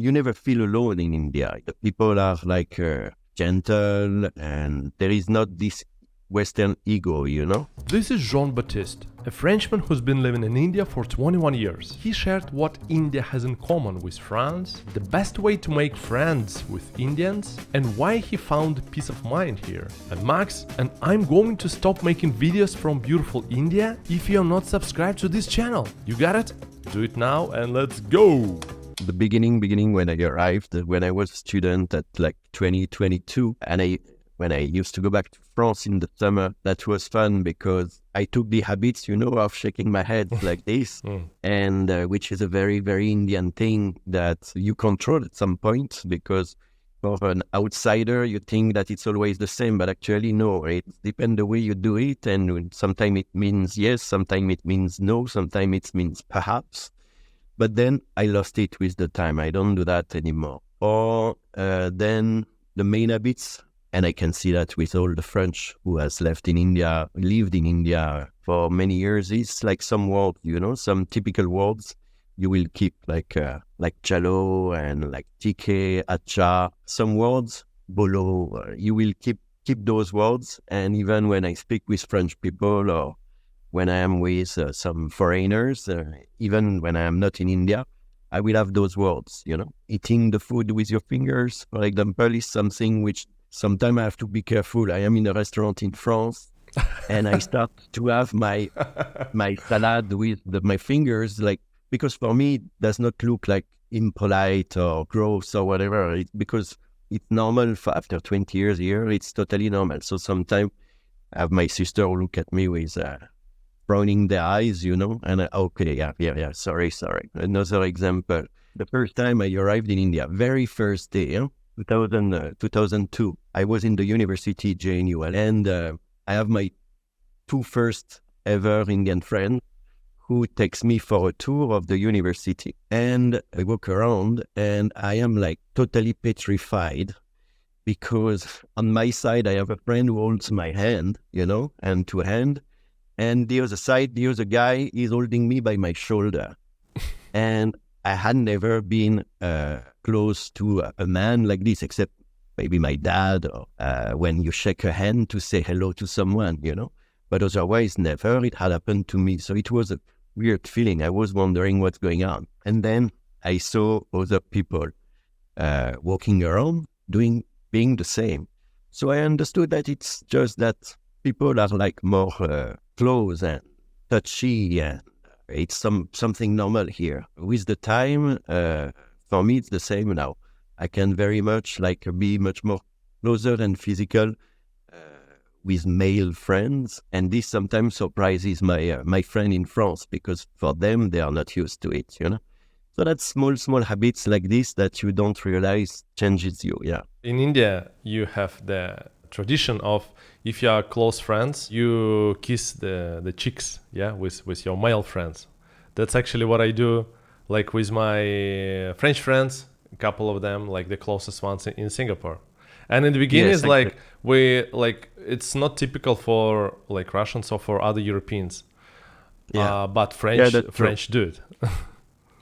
you never feel alone in India. The people are like gentle, and there is not this Western ego, you know? This is Jean-Baptiste, a Frenchman who's been living in India for 21 years. He shared what India has in common with France, the best way to make friends with Indians, and why he found peace of mind here. I'm Max, and I'm going to stop making videos from beautiful India if you're not subscribed to this channel. You got it? Do it now and let's go! The beginning when I arrived, when I was a student at like 2022, and when I used to go back to France in the summer, that was fun because I took the habits, you know, of shaking my head like this, and which is a very, very Indian thing that you control at some point, because for an outsider, you think that it's always the same, but actually no, it depends the way you do it, and sometimes it means yes, sometimes it means no, sometimes it means perhaps. But then I lost it with the time. I don't do that anymore. Or then the main habits, and I can see that with all the French who has lived in India for many years, is like some words, you know, some typical words you will keep, like chalo and like tike, acha. Some words, bolo, you will keep those words. And even when I speak with French people, or when I am with some foreigners, even when I am not in India, I will have those words, you know. Eating the food with your fingers, for example, is something which sometimes I have to be careful. I am in a restaurant in France, and I start to have my salad with my fingers, like, because for me, it does not look like impolite or gross or whatever. Because it's normal after 20 years here. It's totally normal. So sometimes I have my sister look at me with frowning their eyes, you know, and okay, yeah, sorry. Another example. The first time I arrived in India, very first day, 2002, I was in the university, JNUL, and I have my two first ever Indian friends who takes me for a tour of the university. And I walk around and I am like totally petrified, because on my side, I have a friend who holds my hand, you know, hand to hand. And the other side, the other guy is holding me by my shoulder. And I had never been close to a man like this, except maybe my dad, or when you shake a hand to say hello to someone, you know. But otherwise, never it had happened to me. So it was a weird feeling. I was wondering what's going on. And then I saw other people walking around, being the same. So I understood that it's just that people are like more close and touchy, and it's something normal here. With the time, for me, it's the same now. I can very much like be much more closer and physical with male friends, and this sometimes surprises my friend in France, because for them they are not used to it, you know. So that's small habits like this that you don't realize changes you. Yeah. In India, you have the tradition of, if you are close friends, you kiss the cheeks, with your male friends. That's actually what I do, like with my French friends, a couple of them, like the closest ones in Singapore. And in the beginning, Yes, it's not typical for like Russians or for other Europeans. Yeah. But French that's true. do it.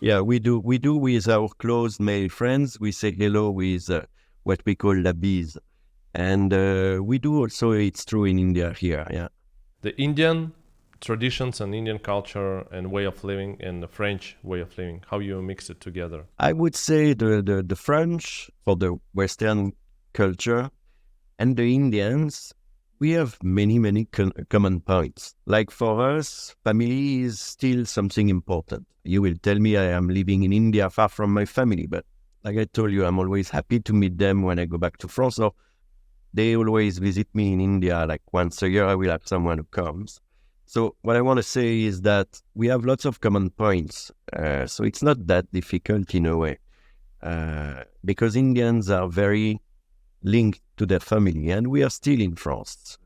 Yeah, we do with our close male friends. We say hello with what we call la bise. And we do also, it's true in India here, yeah. The Indian traditions and Indian culture and way of living and the French way of living, how you mix it together? I would say the French for the Western culture, and the Indians, we have many common points. Like for us, family is still something important. You will tell me I am living in India far from my family, but like I told you, I'm always happy to meet them when I go back to France. Or they always visit me in India, like once a year I will have someone who comes. So what I want to say is that we have lots of common points. So it's not that difficult in a way, because Indians are very linked to their family, and we are still in France.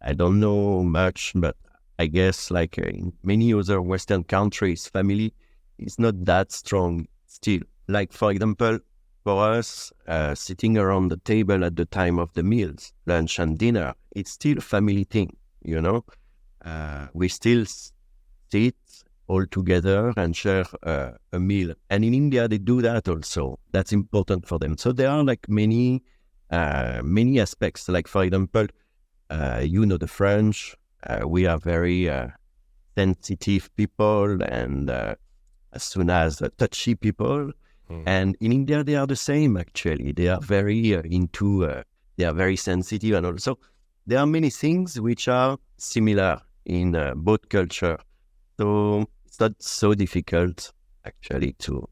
I don't know much, but I guess like in many other Western countries, family is not that strong still. Like for example, for us, sitting around the table at the time of the meals, lunch and dinner, it's still a family thing, you know. We still sit all together and share a meal. And in India, they do that also. That's important for them. So there are like many aspects. Like, for example, the French, we are very sensitive people and as soon as touchy people. And in India, they are the same, actually. They are very they are very sensitive. And also, there are many things which are similar in both culture. So it's not so difficult, actually, to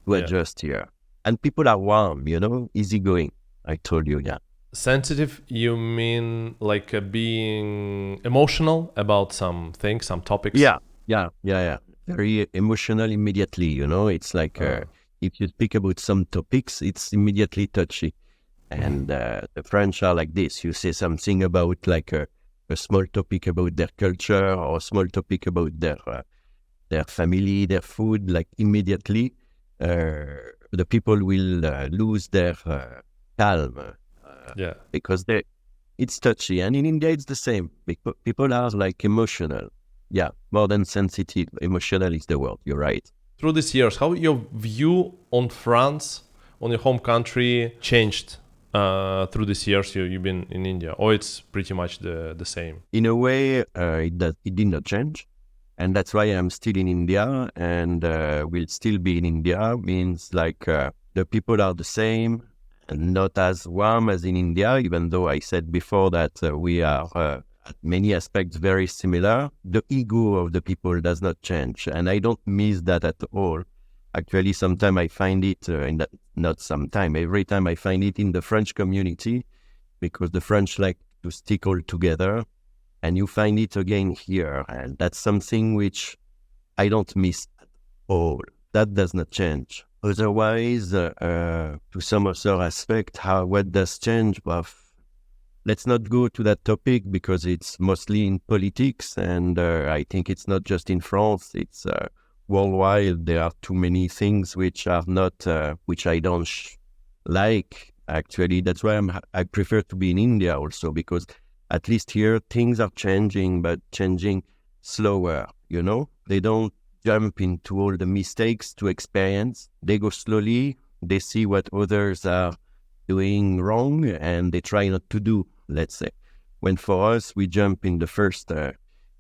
adjust here. And people are warm, easygoing. I told you, yeah. Sensitive, you mean like being emotional about some things, some topics? Yeah. Very emotional immediately, It's like if you speak about some topics, it's immediately touchy. And the French are like this. You say something about like a small topic about their culture or a small topic about their family, their food, like immediately the people will lose their calm. Because it's touchy. And in India, it's the same. People are like emotional. Yeah, more than sensitive. Emotional is the word. You're right. Through these years, how your view on France, on your home country, changed through these years you've been in India? Or it's pretty much the same? In a way, it did not change. And that's why I'm still in India and will still be in India. Means like the people are the same and not as warm as in India, even though I said before that we are at many aspects very similar. The ego of the people does not change. And I don't miss that at all. Actually, sometimes I find it, every time I find it in the French community, because the French like to stick all together. And you find it again here. And that's something which I don't miss at all. That does not change. Otherwise, to some other aspect, what does change? Well, let's not go to that topic because it's mostly in politics. And I think it's not just in France. It's worldwide. There are too many things which are not, which I don't like. Actually, that's why I prefer to be in India also, because at least here things are changing, but changing slower, They don't jump into all the mistakes to experience. They go slowly, they see what others are doing wrong, and they try not to do, let's say. When for us, we jump in the first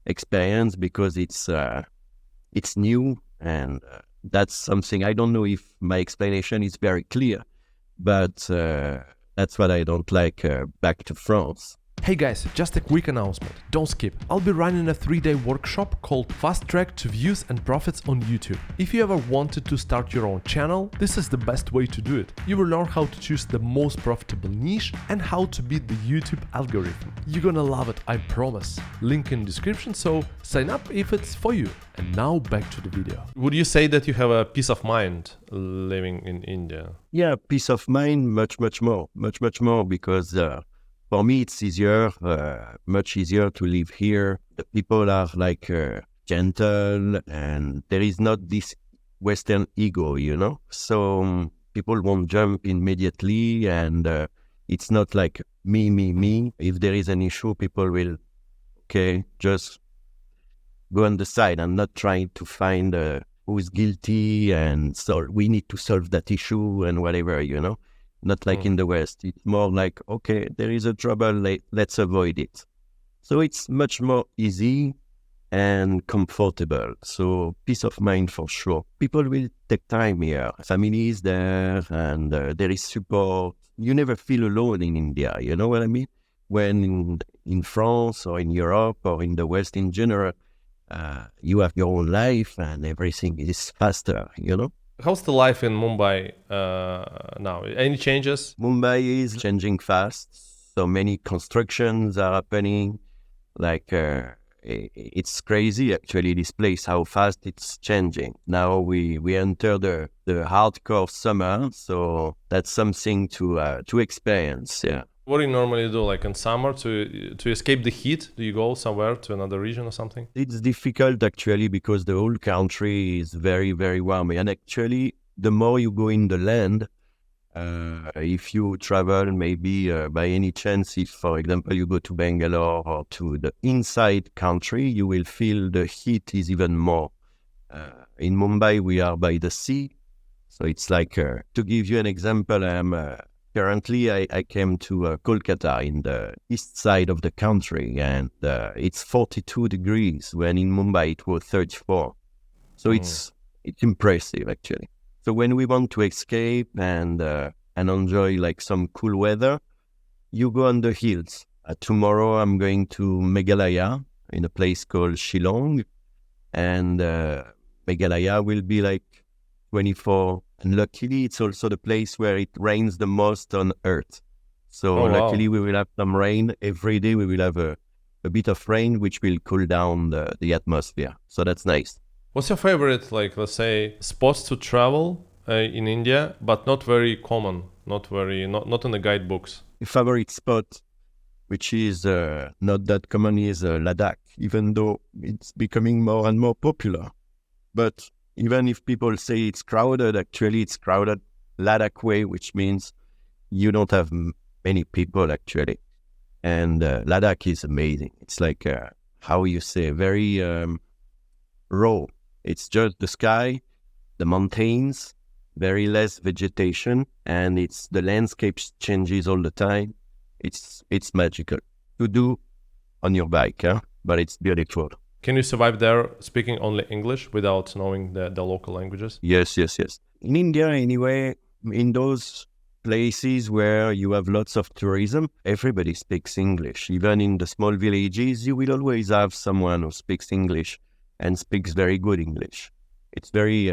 experience because it's new, and that's something, I don't know if my explanation is very clear, but that's what I don't like back to France. Hey guys, just a quick announcement. Don't skip. I'll be running a 3-day workshop called Fast Track to Views and Profits on YouTube. If you ever wanted to start your own channel, this is the best way to do it. You will learn how to choose the most profitable niche and how to beat the YouTube algorithm. You're gonna love it, I promise. Link in description, so sign up if it's for you. And now back to the video. Would you say that you have a peace of mind living in India? Yeah, peace of mind, much more, because for me, it's easier, much easier to live here. The people are like gentle, and there is not this Western ego, So people won't jump immediately, and it's not like me. If there is an issue, people will, just go on the side. I'm not trying to find who is guilty, and so we need to solve that issue and whatever, Not like in the West. It's more like, there is a trouble, let's avoid it. So it's much more easy and comfortable. So peace of mind for sure. People will take time here. Family is there, and there is support. You never feel alone in India, you know what I mean? When in France or in Europe or in the West in general, you have your own life and everything is faster, How's the life in Mumbai now? Any changes? Mumbai is changing fast. So many constructions are happening. Like, it's crazy, actually, this place, how fast it's changing. Now we enter the hardcore summer, so that's something to experience, yeah. What do you normally do, like in summer, to escape the heat? Do you go somewhere to another region or something? It's difficult, actually, because the whole country is very, very warm. And actually, the more you go in the land, if you travel maybe by any chance, if, for example, you go to Bangalore or to the inside country, you will feel the heat is even more. In Mumbai, we are by the sea. So it's like, to give you an example, currently I came to Kolkata in the east side of the country, and it's 42 degrees when in Mumbai it was 34. So it's impressive actually. So when we want to escape and enjoy like some cool weather, you go on the hills. Tomorrow I'm going to Meghalaya in a place called Shillong, and Meghalaya will be like 24. And luckily, it's also the place where it rains the most on Earth. So luckily, we will have some rain. Every day we will have a bit of rain, which will cool down the atmosphere. So that's nice. What's your favorite, like, let's say, spots to travel in India, but not very common, not in the guidebooks? My favorite spot, which is not that common, is Ladakh, even though it's becoming more and more popular. But even if people say it's crowded, actually it's crowded Ladakh way, which means you don't have many people actually. And Ladakh is amazing. It's like, how you say, very raw. It's just the sky, the mountains, very less vegetation, and the landscape changes all the time. It's magical to do on your bike, but it's beautiful. Can you survive there speaking only English without knowing the local languages? Yes. In India, anyway, in those places where you have lots of tourism, everybody speaks English. Even in the small villages, you will always have someone who speaks English and speaks very good English. It's very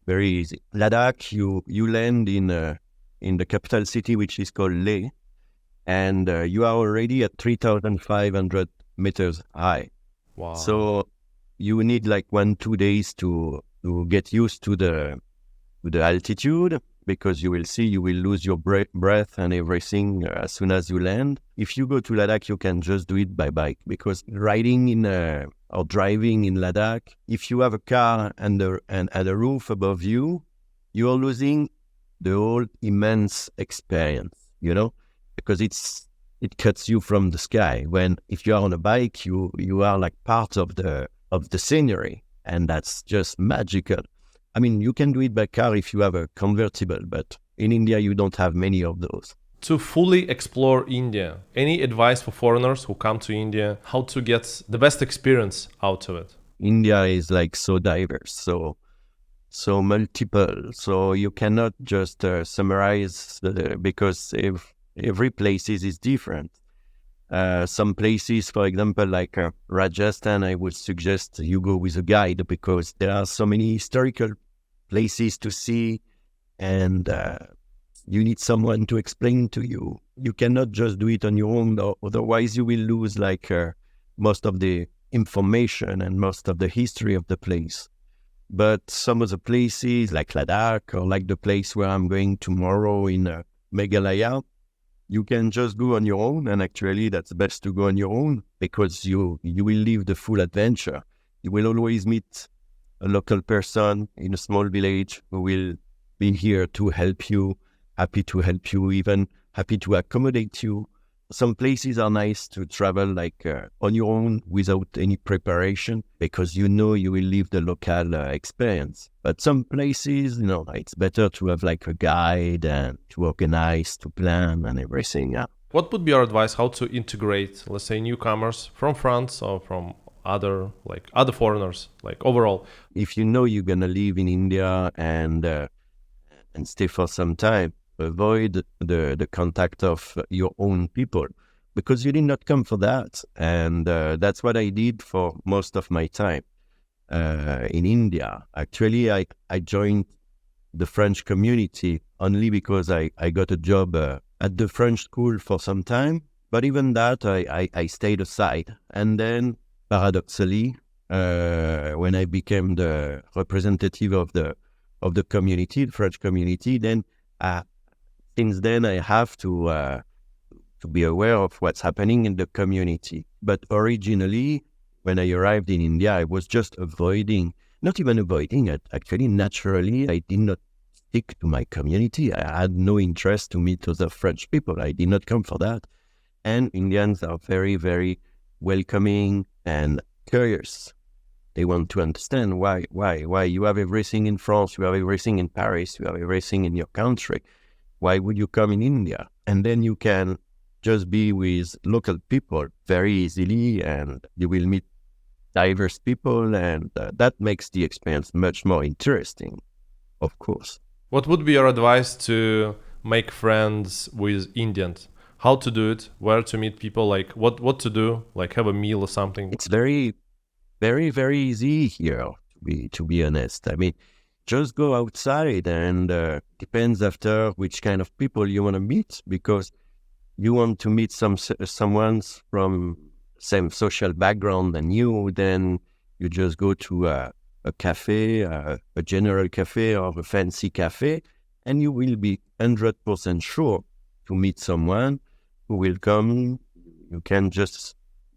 easy. Ladakh, you land in the capital city, which is called Leh, and you are already at 3,500 meters high. Wow. So you need like 1-2 days to get used to the altitude, because you will lose your breath and everything as soon as you land. If you go to Ladakh, you can just do it by bike, because riding or driving in Ladakh, if you have a car and a roof above you, you are losing the whole immense experience, because it cuts you from the sky. When if you are on a bike, you are like part of the scenery, and that's just magical. I mean, you can do it by car if you have a convertible, but in India you don't have many of those. To fully explore India, any advice for foreigners who come to India, how to get the best experience out of it? India is like so diverse, so multiple, so you cannot just summarize because every place is different. Some places, for example, like Rajasthan, I would suggest you go with a guide, because there are so many historical places to see, and you need someone to explain to you. You cannot just do it on your own, otherwise you will lose like most of the information and most of the history of the place. But some of the places like Ladakh, or like the place where I'm going tomorrow in Meghalaya, you can just go on your own, and actually that's best to go on your own, because you will live the full adventure. You will always meet a local person in a small village who will be here to help you, happy to help you, even happy to accommodate you. Some places are nice to travel like on your own without any preparation, because you will live the local experience. But some places, it's better to have like a guide and to organize, to plan and everything. Yeah. What would be your advice how to integrate, let's say, newcomers from France or from other foreigners, like overall? If you're gonna live in India and stay for some time, avoid the contact of your own people, because you did not come for that. And that's what I did for most of my time in India. Actually, I joined the French community only because I got a job at the French school for some time. But even that, I stayed aside. And then, paradoxally, when I became the representative of the community, the French community, then since then, I have to be aware of what's happening in the community. But originally, when I arrived in India, I was just not even avoiding it. Actually, naturally, I did not stick to my community. I had no interest to meet other French people. I did not come for that. And Indians are very, very welcoming and curious. They want to understand why you have everything in France, you have everything in Paris, you have everything in your country. Why would you come in India? And then you can just be with local people very easily, and you will meet diverse people, and that makes the experience much more interesting, of course. What would be your advice to make friends with Indians? How to do it? Where to meet people? Like what to do? Like have a meal or something? It's very, very, very easy here, to be honest. I mean, just go outside, and depends after which kind of people you want to meet, because you want to meet someone from same social background than you, then you just go to a cafe, a general cafe or a fancy cafe, and you will be 100% sure to meet someone who will come. You can just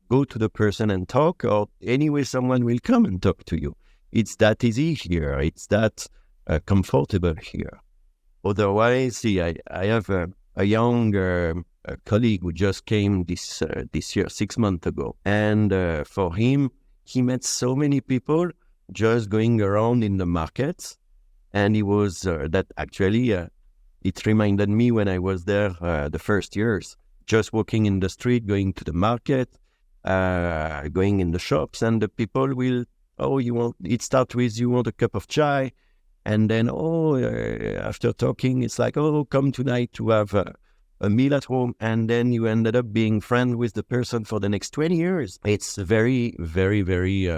go to the person and talk, or anyway, someone will come and talk to you. It's that easy here. It's that comfortable here. Otherwise, see, I have a young colleague who just came this year, 6 months ago. And for him, he met so many people just going around in the markets. And he was, that actually, it reminded me when I was there the first years, just walking in the street, going to the market, going in the shops, and the people will, it starts with, you want a cup of chai? And then, after talking, it's like, come tonight to have a meal at home. And then you ended up being friends with the person for the next 20 years. It's very, very, very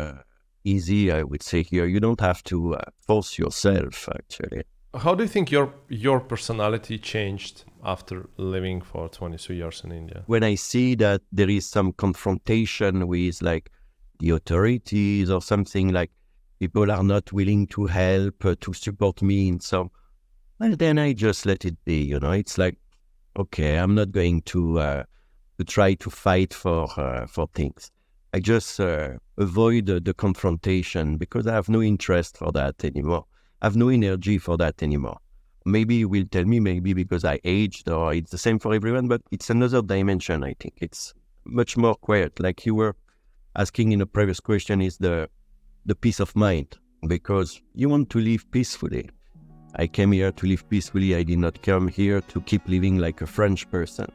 easy, I would say here. You don't have to force yourself, actually. How do you think your personality changed after living for 22 years in India? When I see that there is some confrontation with like the authorities or something, like people are not willing to help, to support me in some, well, then I just let it be, It's like, okay, I'm not going to try to fight for things. I just avoid the confrontation, because I have no interest for that anymore. I have no energy for that anymore. Maybe you will tell me, maybe because I aged, or it's the same for everyone, but it's another dimension, I think. It's much more quiet. Like you were asking in a previous question, is the peace of mind, because you want to live peacefully. I came here to live peacefully. I did not come here to keep living like a French person.